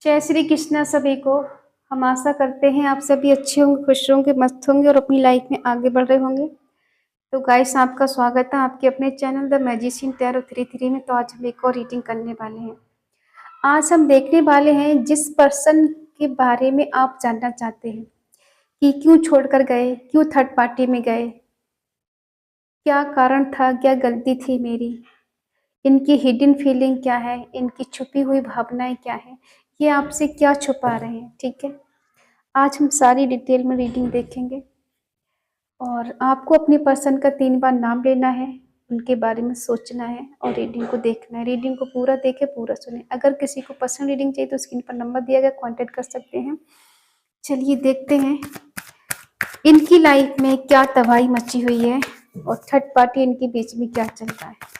जय श्री कृष्णा सभी को। हम आशा करते हैं आप सभी अच्छे होंगे, खुश होंगे, मस्त होंगे और अपनी लाइफ में आगे बढ़ रहे होंगे। तो गाइस, आपका स्वागत है आपके अपने चैनल द मैजिशियन टैरो 33 में। तो आज हम एक और रीडिंग करने वाले हैं। आज हम देखने वाले हैं जिस पर्सन के बारे में आप जानना चाहते हैं कि क्यों छोड़कर गए, क्यों थर्ड पार्टी में गए, क्या कारण था, क्या गलती थी मेरी, इनकी हिडन फीलिंग क्या है, इनकी छुपी हुई भावनाएं क्या है, ये आपसे क्या छुपा रहे हैं। ठीक है, आज हम सारी डिटेल में रीडिंग देखेंगे और आपको अपनी पर्सन का 3 बार नाम लेना है, उनके बारे में सोचना है और रीडिंग को देखना है। रीडिंग को पूरा देखें, पूरा सुने। अगर किसी को पर्सनल रीडिंग चाहिए तो स्क्रीन पर नंबर दिया गया, कांटेक्ट कर सकते हैं। चलिए देखते हैं इनकी लाइफ में क्या तबाही मची हुई है और थर्ड पार्टी इनके बीच में क्या चल रहा है।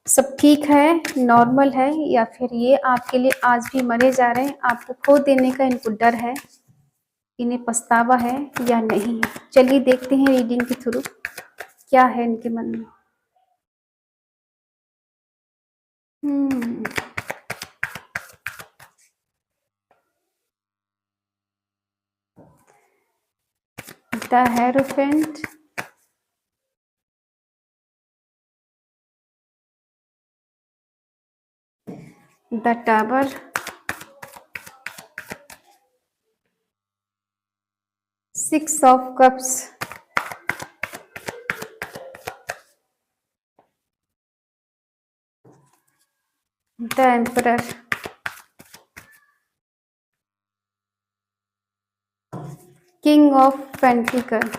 सब ठीक है, नॉर्मल है, या फिर ये आपके लिए आज भी मरे जा रहे हैं, आपको खो देने का इनको डर है, इन्हें पछतावा है या नहीं है। चलिए देखते हैं रीडिंग के थ्रू क्या है इनके मन में। The hierophant, the tower, 6 of cups, the emperor, king of pentacle,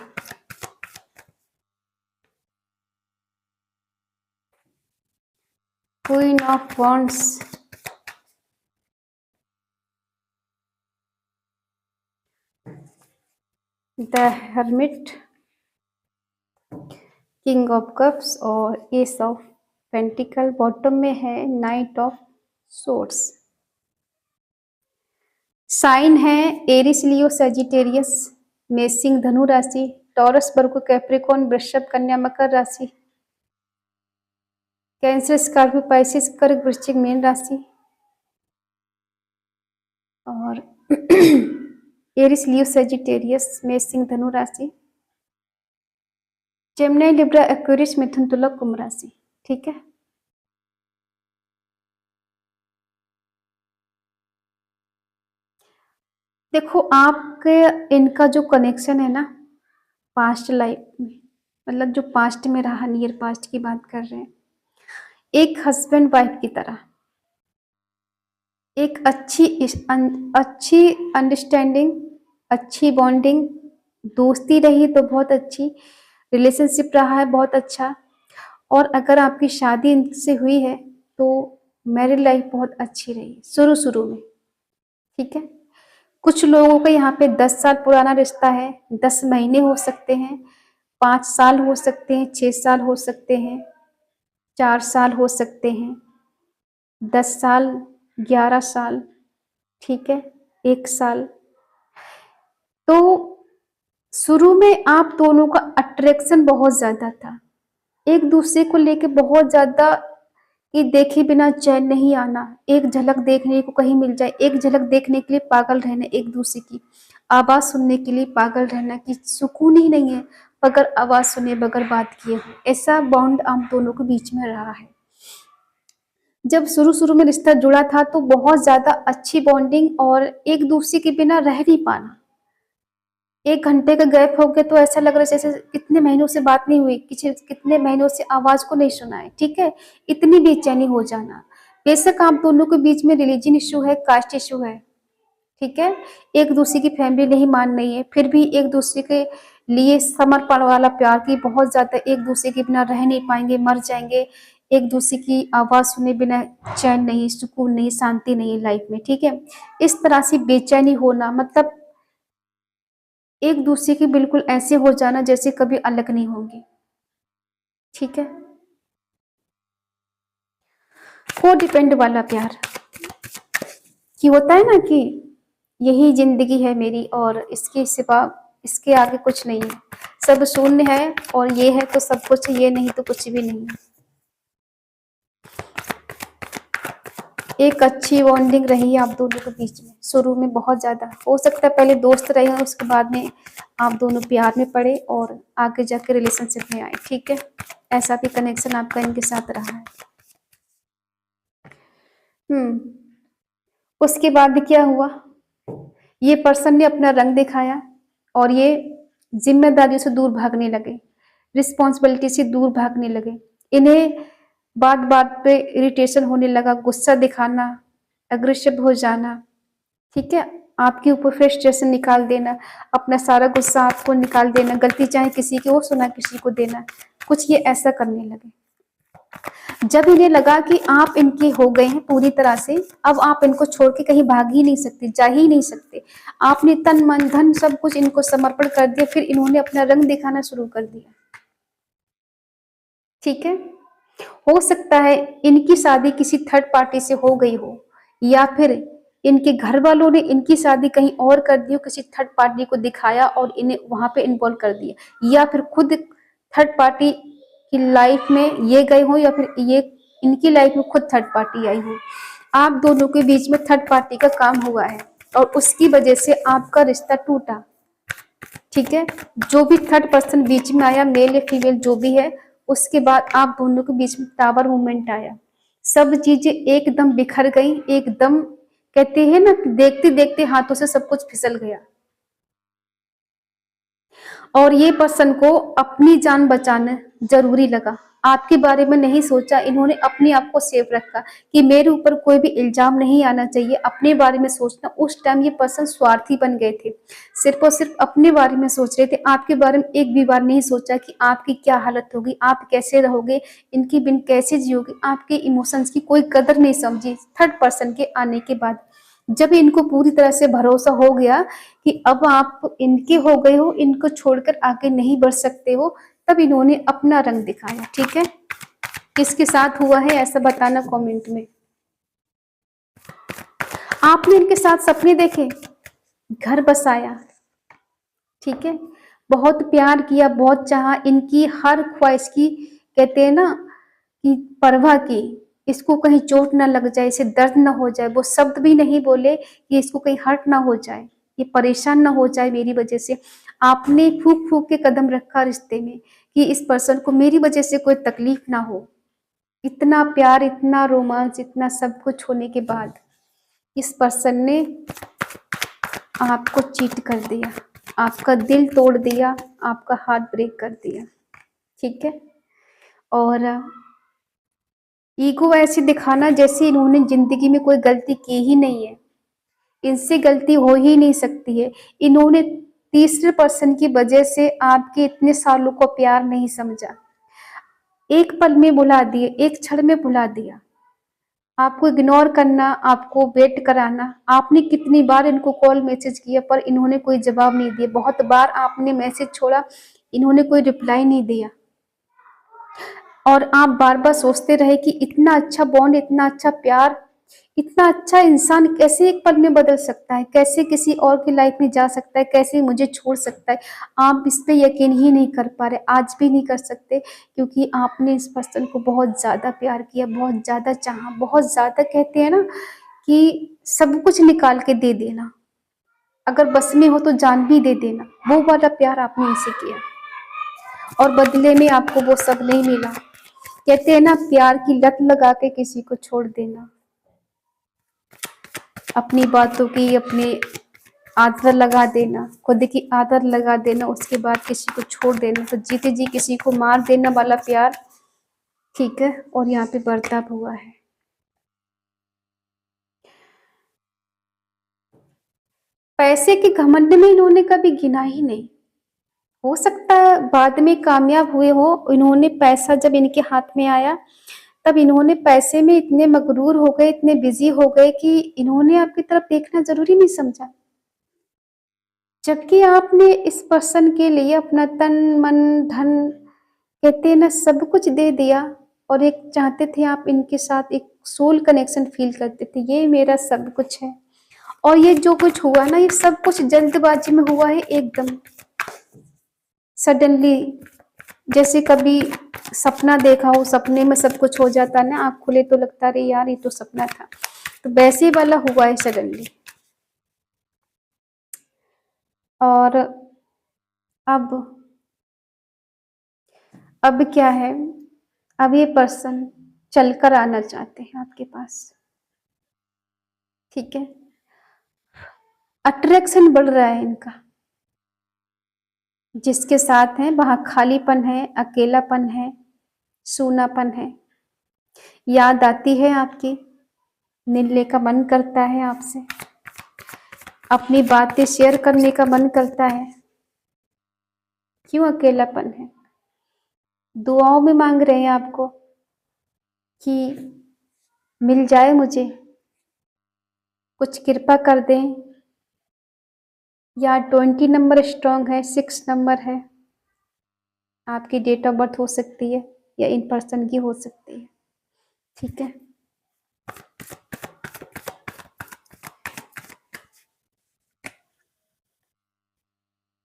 queen of wands, the hermit, king of cups और एस ऑफ पेंटिकल। बॉटम में है नाइट ऑफ सोर्ड्स। साइन है एरिस, लियो, सेजिटेरियस, मेषिंग, धनु राशि, टॉरस, वर्गो, कैप्रिकॉर्न, वृषभ, कन्या, मकर राशि, cancer, Scorpio, Pisces, कर्क, वृश्चिक, मीन राशि और एरिस, लियो, सेजिटेरियस, मेषिंग, धनु राशि, जेमिनी, लिब्रा, एक्वेरियस, मिथुन, तुला, कुंभ राशि। ठीक है, देखो आपके इनका जो कनेक्शन है ना पास्ट लाइफ में, मतलब जो पास्ट में रहा, नियर पास्ट की बात कर रहे हैं, एक हस्बैंड वाइफ की तरह एक अच्छी अंडरस्टैंडिंग, अच्छी बॉन्डिंग, दोस्ती रही तो बहुत अच्छी, रिलेशनशिप रहा है बहुत अच्छा। और अगर आपकी शादी इनसे हुई है तो मैरिड लाइफ बहुत अच्छी रही शुरू शुरू में। ठीक है, कुछ लोगों का यहाँ पे 10 साल पुराना रिश्ता है, 10 महीने हो सकते हैं, 5 साल हो सकते हैं, 6 साल हो सकते हैं, 4 साल हो सकते हैं, 10 साल, 11 साल, ठीक है, 1 साल। तो शुरू में आप दोनों का अट्रैक्शन बहुत ज्यादा था, एक दूसरे को लेके बहुत ज्यादा, कि देखे बिना चैन नहीं आना, एक झलक देखने को कहीं मिल जाए, एक झलक देखने के लिए पागल रहना, एक दूसरे की आवाज सुनने के लिए पागल रहना, कि सुकून ही नहीं है बगैर आवाज सुने, बगैर बात किए हो। ऐसा बॉन्ड आप दोनों के बीच में रहा है। जब शुरू शुरू में रिश्ता जुड़ा था तो बहुत ज्यादा अच्छी बॉन्डिंग, और एक दूसरे के बिना रह नहीं पाना। 1 घंटे का गैप हो गया तो ऐसा लग रहा है जैसे कितने महीनों से बात नहीं हुई, कितने महीनों से आवाज को नहीं सुना है। ठीक है, इतनी बेचैनी हो जाना। बेशक आप दोनों के बीच में रिलीजन इशू है, कास्ट इशू है, ठीक है, एक दूसरे की फैमिली नहीं मान रही है, फिर भी एक दूसरे के लिए समर्पण वाला प्यार की बहुत ज्यादा, एक दूसरे के बिना रह नहीं पाएंगे, मर जाएंगे, एक दूसरे की आवाज सुने बिना चैन नहीं, सुकून नहीं, शांति नहीं लाइफ में। ठीक है, इस तरह से बेचैनी होना, मतलब एक दूसरे की बिल्कुल ऐसे हो जाना जैसे कभी अलग नहीं होंगे। ठीक है, को डिपेंड वाला प्यार कि होता है ना, कि यही जिंदगी है मेरी और इसके सिवा, इसके आगे कुछ नहीं है, सब शून्य है, और ये है तो सब कुछ, ये नहीं तो कुछ भी नहीं है। एक अच्छी बॉन्डिंग रही है आप दोनों के बीच में, शुरू में बहुत ज्यादा, हो सकता है पहले दोस्त रहे हो, उसके बाद में आप दोनों प्यार में पड़े और आगे जाके रिलेशनशिप में आए, ठीक है। ऐसा भी कनेक्शन आपका इनके साथ रहा है। उसके बाद क्या हुआ, ये पर्सन ने अपना रंग दिखाया और ये जिम्मेदारियों से दूर भागने लगे, रिस्पॉन्सिबिलिटी से दूर भागने लगे। इन्हें बात बात पे इरिटेशन होने लगा, गुस्सा दिखाना, अग्रेसिव हो जाना, ठीक है। आपके ऊपर फ्रस्ट्रेशन निकाल देना, अपना सारा गुस्सा आपको निकाल देना, गलती चाहे किसी की हो, सुना किसी को देना, कुछ ये ऐसा करने लगे। जब इन्हें लगा कि आप इनके हो गए हैं पूरी तरह से, अब आप इनको छोड़ के कहीं भाग ही नहीं सकते, जा ही नहीं सकते, आपने तन मन धन सब कुछ इनको समर्पण कर दिया, फिर इन्होंने अपना रंग दिखाना शुरू कर दिया, ठीक है। हो सकता है इनकी शादी किसी थर्ड पार्टी से हो गई हो, या फिर इनके घर वालों ने इनकी शादी कहीं और कर दी हो, किसी थर्ड पार्टी को दिखाया और इन्हें वहां पे इन्वॉल्व कर दिया, या फिर खुद थर्ड पार्टी की लाइफ में ये गए हो, या फिर ये इनकी लाइफ में खुद थर्ड पार्टी आई हो। आप दोनों के बीच में थर्ड पार्टी का काम हुआ है और उसकी वजह से आपका रिश्ता टूटा, ठीक है। जो भी थर्ड पर्सन बीच में आया, मेल या फीमेल जो भी है, उसके बाद आप दोनों के बीच में टावर मूवमेंट आया, सब चीजें एकदम बिखर गई, एकदम कहते हैं ना, देखते देखते हाथों से सब कुछ फिसल गया। और ये पर्सन को अपनी जान बचाना जरूरी लगा, आपके बारे में नहीं सोचा, इन्होंने अपने आप को सेफ रखा कि मेरे ऊपर कोई भी इल्जाम नहीं आना चाहिए, अपने बारे में सोचना। उस टाइम ये पर्सन स्वार्थी बन गए थे, सिर्फ और सिर्फ अपने बारे में सोच रहे थे, आपके बारे में एक भी बार नहीं सोचा कि आपकी क्या हालत होगी, आप कैसे रहोगे, इनकी बिन कैसे जियोगे, आपके इमोशंस की कोई कदर नहीं समझी थर्ड पर्सन के आने के बाद। जब इनको पूरी तरह से भरोसा हो गया कि अब आप इनके हो गए हो, इनको छोड़कर आगे नहीं बढ़ सकते हो, तब इन्होंने अपना रंग दिखाया, ठीक है। किसके साथ हुआ है ऐसा बताना कमेंट में। आपने इनके साथ सपने देखे, घर बसाया, ठीक है, बहुत प्यार किया, बहुत चाहा, इनकी हर ख्वाहिश की, कहते हैं ना कि परवाह की, इसको कहीं चोट ना लग जाए, इसे दर्द ना हो जाए, वो शब्द भी नहीं बोले कि इसको कहीं हर्ट ना हो जाए, ये परेशान ना हो जाए मेरी वजह से। आपने फूक फूक के कदम रखा रिश्ते में कि इस पर्सन को मेरी वजह से कोई तकलीफ ना हो। इतना प्यार, इतना रोमांस, इतना सब कुछ होने के बाद इस पर्सन ने आपको चीट कर दिया, आपका दिल तोड़ दिया, आपका हार्ट ब्रेक कर दिया, ठीक है। और ईगो ऐसे दिखाना जैसे इन्होंने जिंदगी में कोई गलती की ही नहीं है, इनसे गलती हो ही नहीं सकती है। इन्होंने तीसरे पर्सन की वजह से आपके इतने सालों को प्यार नहीं समझा, एक पल में भुला दिए, एक क्षण में भुला दिया, आपको इग्नोर करना, आपको वेट कराना। आपने कितनी बार इनको कॉल मैसेज किया पर इन्होंने कोई जवाब नहीं दिया, बहुत बार आपने मैसेज छोड़ा, इन्होंने कोई रिप्लाई नहीं दिया, और आप बार बार सोचते रहे कि इतना अच्छा बॉन्ड, इतना अच्छा प्यार, इतना अच्छा इंसान कैसे एक पल में बदल सकता है, कैसे किसी और की लाइफ में जा सकता है, कैसे मुझे छोड़ सकता है। आप इस पे यकीन ही नहीं कर पा रहे, आज भी नहीं कर सकते, क्योंकि आपने इस पर्सन को बहुत ज्यादा प्यार किया, बहुत ज्यादा चाहा, बहुत ज्यादा, कहते हैं ना कि सब कुछ निकाल के दे देना, अगर बस में हो तो जान भी दे देना, वो वाला प्यार आपने इनसे किया और बदले में आपको वो सब नहीं मिला। कहते हैं ना, प्यार की लत लगा के किसी को छोड़ देना, अपनी बातों की, अपनी आदत लगा देना, खुद की आदत लगा देना, उसके बाद किसी को छोड़ देना, तो जीते जी किसी को मार देना वाला प्यार, ठीक है। और यहाँ पे बर्ताव हुआ है। पैसे के घमंड में इन्होंने कभी गिना ही नहीं, हो सकता है बाद में कामयाब हुए हो, इन्होंने पैसा जब इनके हाथ में आया तब इन्होंने पैसे में इतने मगरूर हो गए, इतने बिजी हो गए कि इन्होंने आपकी तरफ देखना जरूरी नहीं समझा, जबकि आपने इस पर्सन के लिए अपना तन मन धन, कहते हैं ना, सब कुछ दे दिया, और एक चाहते थे आप इनके साथ एक सोल कनेक्शन फील करते थे, ये मेरा सब कुछ है। और ये जो कुछ हुआ ना, ये सब कुछ जल्दबाजी में हुआ है, एकदम सडनली जैसे कभी सपना देखा हो, सपने में सब कुछ हो जाता है ना, आँख खुले तो लगता है अरे यार ये तो सपना था, तो वैसे वाला हुआ है सडनली। और अब अब क्या है, अब ये पर्सन चलकर आना चाहते हैं आपके पास, ठीक है। अट्रैक्शन बढ़ रहा है इनका, जिसके साथ है वहां खालीपन है, अकेलापन है, सूनापन है, याद आती है आपकी, मिलने का मन करता है आपसे, अपनी बातें शेयर करने का मन करता है। क्यों अकेलापन है? दुआओं में मांग रहे हैं आपको कि मिल जाए मुझे, कुछ कृपा कर दें। या 20 नंबर स्ट्रांग है, 6 नंबर है, आपकी डेट ऑफ बर्थ हो सकती है या इन पर्सन की हो सकती है, ठीक है।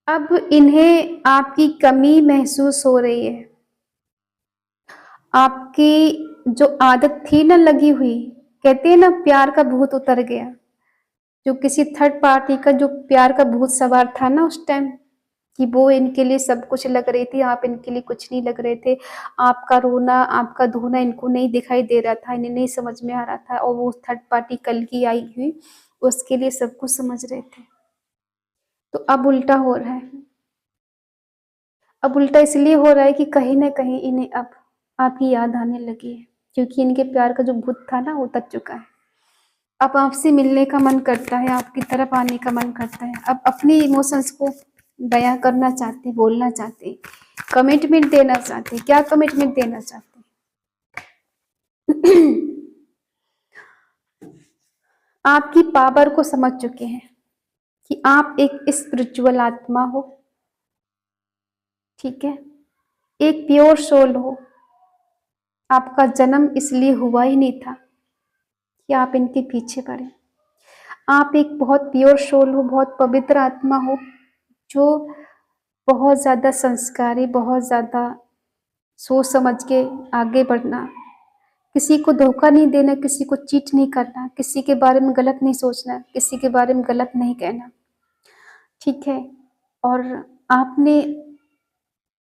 अब इन्हें आपकी कमी महसूस हो रही है, आपकी जो आदत थी ना लगी हुई, कहते हैं ना प्यार का भूत उतर गया, जो किसी थर्ड पार्टी का जो प्यार का भूत सवार था ना उस टाइम, कि वो इनके लिए सब कुछ लग रही थी, आप इनके लिए कुछ नहीं लग रहे थे, आपका रोना आपका धोना इनको नहीं दिखाई दे रहा था, इन्हें नहीं समझ में आ रहा था, और वो थर्ड पार्टी कल की आई हुई उसके लिए सब कुछ समझ रहे थे। तो अब उल्टा हो रहा है, अब उल्टा इसलिए हो रहा है कि कहीं ना कहीं इन्हें अब आपकी याद आने लगी है, क्योंकि इनके प्यार का जो भूत था ना वो उतर चुका है। अब आपसे मिलने का मन करता है, आपकी तरफ आने का मन करता है, अब अपनी इमोशंस को बयां करना चाहते, बोलना चाहते, कमिटमेंट देना चाहते। क्या कमिटमेंट देना चाहते? आपकी पावर को समझ चुके हैं कि आप एक स्पिरिचुअल आत्मा हो, ठीक है, एक प्योर सोल हो। आपका जन्म इसलिए हुआ ही नहीं था कि आप इनके पीछे पड़े। आप एक बहुत प्योर सोल हो, बहुत पवित्र आत्मा हो, जो बहुत ज्यादा संस्कारी, बहुत ज्यादा सोच समझ के आगे बढ़ना, किसी को धोखा नहीं देना, किसी को चीट नहीं करना, किसी के बारे में गलत नहीं सोचना, किसी के बारे में गलत नहीं कहना, ठीक है। और आपने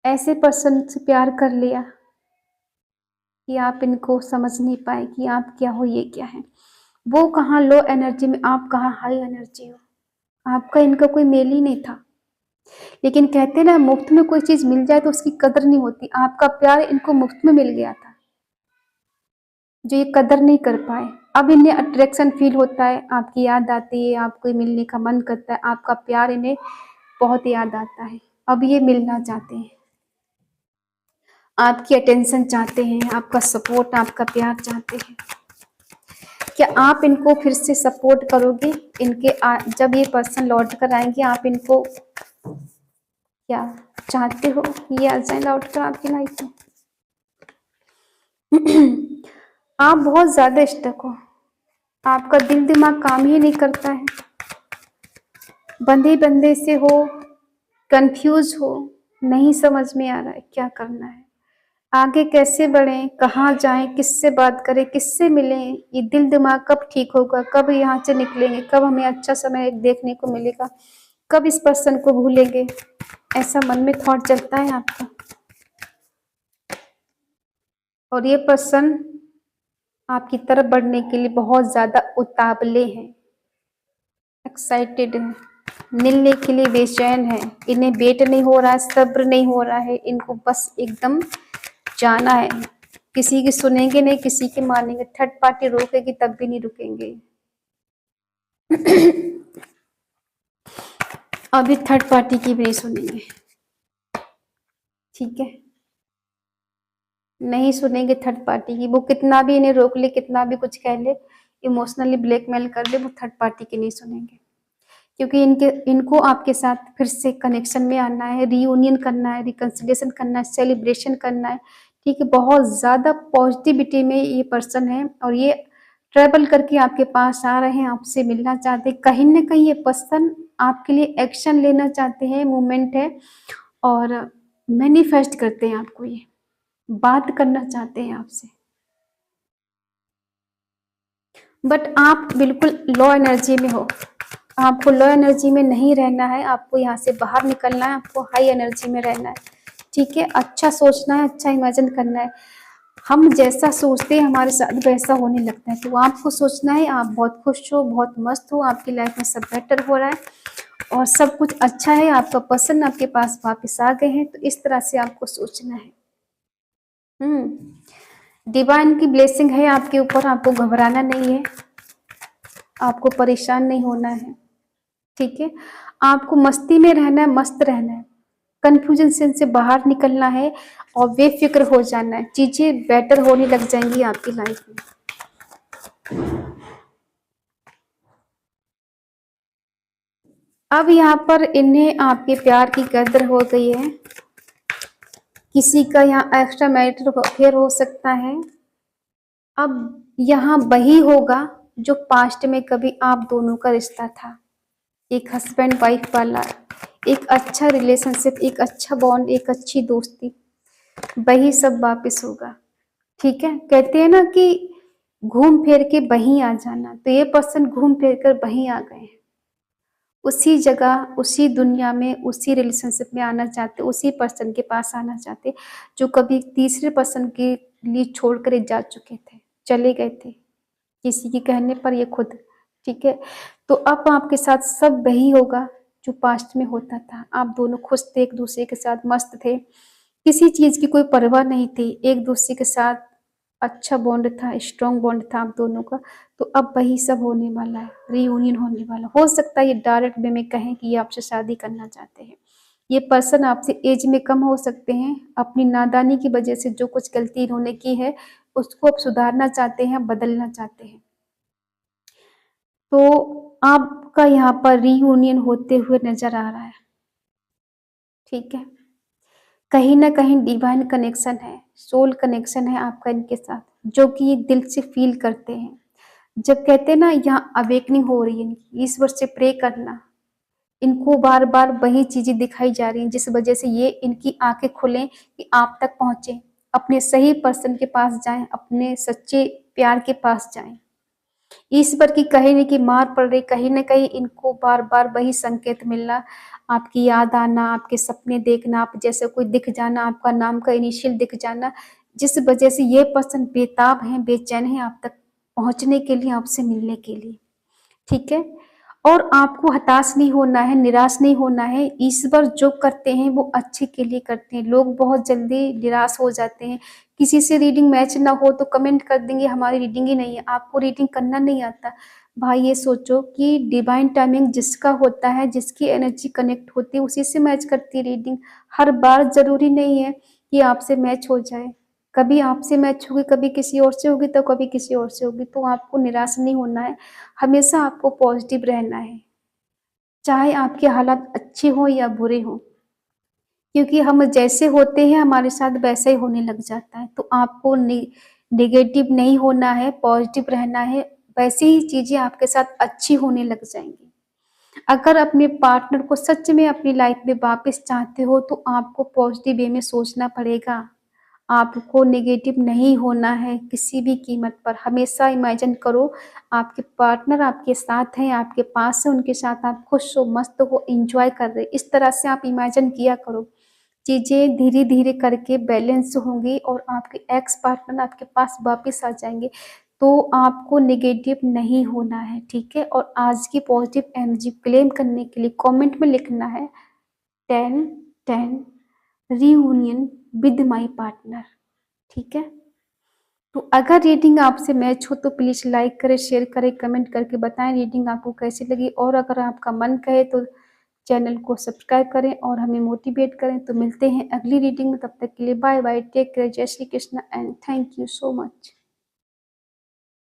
ऐसे पर्सन से प्यार कर लिया कि आप इनको समझ नहीं पाए कि आप क्या हो, ये क्या है। वो कहाँ लो एनर्जी में, आप कहाँ हाई एनर्जी हो, आपका इनका कोई मेल ही नहीं था। लेकिन कहते ना मुफ्त में कोई चीज मिल जाए तो उसकी कदर नहीं होती, आपका प्यार इनको मुफ्त में मिल गया था, जो ये कदर नहीं कर पाए। अब इन्हें अट्रैक्शन फील होता है, आपकी याद आती है, आपको मिलने का मन करता है, आपका प्यार इन्हें बहुत याद आता है। अब ये मिलना चाहते हैं, आपकी अटेंशन चाहते हैं, आपका सपोर्ट, आपका प्यार चाहते हैं। क्या आप इनको फिर से सपोर्ट करोगे? जब ये पर्सन लौट कर आएंगे, आप इनको क्या चाहते हो कि ये आ जाए लौट कर आपकी लाइफ में? आप बहुत ज्यादा स्टक हो, आपका दिल दिमाग काम ही नहीं करता है, बंधे बंधे से हो, कंफ्यूज हो, नहीं समझ में आ रहा है क्या करना है, आगे कैसे बढ़ें, कहाँ जाएं, किससे बात करें, किससे मिलें। ये दिल दिमाग कब ठीक होगा, कब यहाँ से निकलेंगे, कब हमें अच्छा समय देखने को मिलेगा, कब इस पर्सन को भूलेंगे, ऐसा मन में थॉट चलता है आपका। और ये पर्सन आपकी तरफ बढ़ने के लिए बहुत ज्यादा उतावले हैं, एक्साइटेड है, मिलने के लिए बेचैन है, इन्हें वेट नहीं हो रहा है, सब्र नहीं हो रहा है, इनको बस एकदम जाना है। किसी की सुनेंगे नहीं, किसी की मानेंगे, थर्ड पार्टी रोकेगी तब भी नहीं रुकेंगे। अभी थर्ड पार्टी की भी नहीं सुनेंगे, ठीक है, नहीं सुनेंगे थर्ड पार्टी की। वो कितना भी इन्हें रोक ले, कितना भी कुछ कह ले, इमोशनली ब्लैकमेल कर ले, वो थर्ड पार्टी की नहीं सुनेंगे, क्योंकि इनको आपके साथ फिर से कनेक्शन में आना है, रीयूनियन करना है, रिकंसिलिएशन करना है, सेलिब्रेशन करना है, ठीक है। बहुत ज़्यादा पॉजिटिविटी में ये पर्सन है, और ये ट्रैवल करके आपके पास आ रहे हैं, आपसे मिलना चाहते हैं। कहीं ना कहीं ये पर्सन आपके लिए एक्शन लेना चाहते हैं, मूवमेंट है। और मैनिफेस्ट करते हैं आपको, ये बात करना चाहते हैं आपसे, बट आप बिल्कुल लो एनर्जी में हो। आपको लो एनर्जी में नहीं रहना है, आपको यहाँ से बाहर निकलना है, आपको हाई एनर्जी में रहना है। ठीक है, अच्छा सोचना है, अच्छा इमेजिन करना है। हम जैसा सोचते हैं हमारे साथ वैसा होने लगता है। तो आपको सोचना है आप बहुत खुश हो, बहुत मस्त हो, आपकी लाइफ में सब बेटर हो रहा है और सब कुछ अच्छा है, आपका पर्सन आपके पास वापस आ गए हैं। तो इस तरह से आपको सोचना है। डिवाइन की ब्लेसिंग है आपके ऊपर, आपको घबराना नहीं है, आपको परेशान नहीं होना है। ठीक है, आपको मस्ती में रहना है, मस्त रहना है, कंफ्यूजन से बाहर निकलना है और बेफिक्र हो जाना है। चीजें बेटर होने लग जाएंगी आपकी लाइफ में। अब यहाँ पर इन्हें आपके प्यार की कदर हो गई है। किसी का यहाँ एक्स्ट्रा मैरिटल अफेयर हो सकता है। अब यहाँ वही होगा जो पास्ट में कभी आप दोनों का रिश्ता था, एक हस्बैंड वाइफ वाला, एक अच्छा रिलेशनशिप, एक अच्छा बॉन्ड, एक अच्छी दोस्ती, वही सब वापस होगा। ठीक है, कहते हैं ना कि घूम फिर के वहीं आ जाना, तो ये पर्सन घूम फिर कर वहीं आ गए हैं। उसी जगह, उसी दुनिया में, उसी रिलेशनशिप में आना चाहते, उसी पर्सन के पास आना चाहते जो कभी तीसरे पर्सन के लिए छोड़कर जा चुके थे, चले गए थे किसी के कहने पर ये खुद। ठीक है, तो अब आपके साथ सब वही होगा जो पास्ट में होता था। आप दोनों खुश थे, एक दूसरे के साथ मस्त थे, किसी चीज की कोई परवाह नहीं थी, एक दूसरे के साथ अच्छा बॉन्ड था, स्ट्रॉन्ग बॉन्ड था आप दोनों का। तो अब वही सब होने वाला है, रीयूनियन होने वाला। हो सकता है ये डायरेक्ट वे में कहें कि ये आपसे शादी करना चाहते हैं। ये पर्सन आपसे एज में कम हो सकते हैं, अपनी नादानी की वजह से जो कुछ गलती इन्होंने की है उसको अब सुधारना चाहते हैं, बदलना चाहते हैं। तो आपका यहाँ पर रीयूनियन होते हुए नजर आ रहा है। ठीक है, कहीं ना कहीं डिवाइन कनेक्शन है, सोल कनेक्शन है आपका इनके साथ, जो कि ये दिल से फील करते हैं। जब कहते हैं ना यहाँ अवेकनिंग हो रही है इनकी, ईश्वर से प्रे करना, इनको बार बार वही चीजें दिखाई जा रही हैं जिस वजह से ये इनकी आंखें खुलें कि आप तक पहुंचे, अपने सही पर्सन के पास जाएं, अपने सच्चे प्यार के पास जाएं। ईश्वर की कहीं न की मार पड़ रही, कहीं न कहीं इनको बार-बार वही संकेत मिलना, आपकी याद आना, आपके सपने देखना, आप जैसे कोई दिख जाना, आपका नाम का इनिशियल दिख जाना, जिस वजह से ये पर्सन बेताब हैं, बेचैन हैं आप तक पहुँचने के लिए, आपसे मिलने के लिए। ठीक है? और आपको हताश नहीं होना है, निराश नहीं होना है। ईश्वर जो करते हैं वो अच्छे के लिए करते हैं। लोग बहुत जल्दी निराश हो जाते हैं। किसी से रीडिंग मैच ना हो तो कमेंट कर देंगे हमारी रीडिंग ही नहीं है। आपको रीडिंग करना नहीं आता। भाई ये सोचो कि डिवाइन टाइमिंग जिसका होता है, जिसकी एनर्जी कनेक्ट होती है उसी से मैच करती है रीडिंग। हर बार ज़रूरी नहीं है कि आपसे मैच हो जाए। कभी आपसे मैच होगी, कभी किसी और से होगी, तो कभी किसी और से होगी। तो आपको निराश नहीं होना है, हमेशा आपको पॉजिटिव रहना है, चाहे आपके हालात अच्छे हों या बुरे हों। क्योंकि हम जैसे होते हैं हमारे साथ वैसा ही होने लग जाता है। तो आपको नेगेटिव नहीं होना है, पॉजिटिव रहना है, वैसी ही चीज़ें आपके साथ अच्छी होने लग जाएँगी। अगर अपने पार्टनर को सच में अपनी लाइफ में वापस चाहते हो तो आपको पॉजिटिव वे में सोचना पड़ेगा। आपको नेगेटिव नहीं होना है किसी भी कीमत पर। हमेशा इमेजिन करो आपके पार्टनर आपके साथ हैं, आपके पास है, उनके साथ आप खुश हो, मस्त हो, एन्जॉय कर रहे। इस तरह से आप इमेजिन किया करो। चीज़ें धीरे-धीरे करके बैलेंस होंगी और आपके एक्स पार्टनर आपके पास वापस आ जाएँगे। तो आपको नेगेटिव नहीं होना है, ठीक है? और आज की पॉजिटिव एनर्जी क्लेम करने के लिए कमेंट में लिखना है 10 10 रियूनियन विद माय पार्टनर, ठीक है? तो अगर रीडिंग आपसे मैच हो तो प्लीज़ लाइक करें, शेयर करें, कमेंट करके बताएं रीडिंग आपको कैसी लगी। और अगर आपका मन कहे तो चैनल को सब्सक्राइब करें और हमें मोटिवेट करें। तो मिलते हैं अगली रीडिंग में, तब तक के लिए बाय बाय, टेक केयर, जय Shri Krishna and thank you so much.